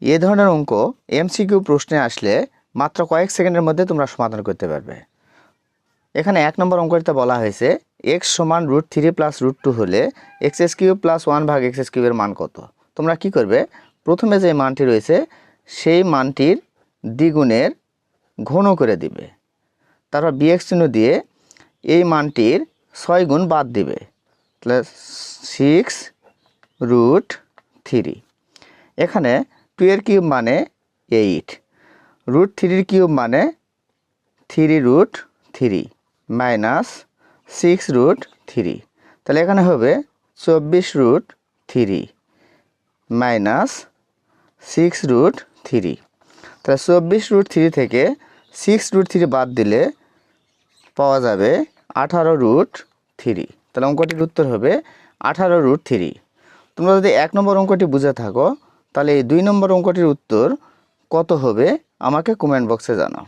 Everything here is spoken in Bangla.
এ ধরনের অঙ্ক এমসিকিউ প্রশ্নে আসলে মাত্র কয়েক সেকেন্ডের মধ্যে তোমরা সমাধান করতে পারবে। এখানে 1 নম্বর অঙ্কটিতে বলা হয়েছে এক্স সমান √3 প্লাস √2 হলে এক্স কিউব প্লাস 1/x কিউবের মান কত। তোমরা কি করবে, প্রথমে যে মানটি রয়েছে সেই মানটির দ্বিগুণের ঘন করে দিবে, তারপর বিয়োগ চিহ্ন দিয়ে এই মানটির 6 গুণ বাদ দিবে, তাহলে 6√3। এখানে 2 এর কিউব মানে 8, √3 কিউব মানে 3√3 মাইনাস 6√3, তাহলে এখানে হবে 24√3 মাইনাস 6√3। তাহলে 24√3 থেকে 6√3 বাদ দিলে পাওয়া যাবে 18√3। তাহলে অঙ্কটির উত্তর হবে 18√3। তোমরা যদি 1 নম্বর অঙ্কটি বুঝে থাকো তাহলে এই 2 নম্বর অঙ্কটির উত্তর কত হবে আমাকে কমেন্ট বক্সে জানাও।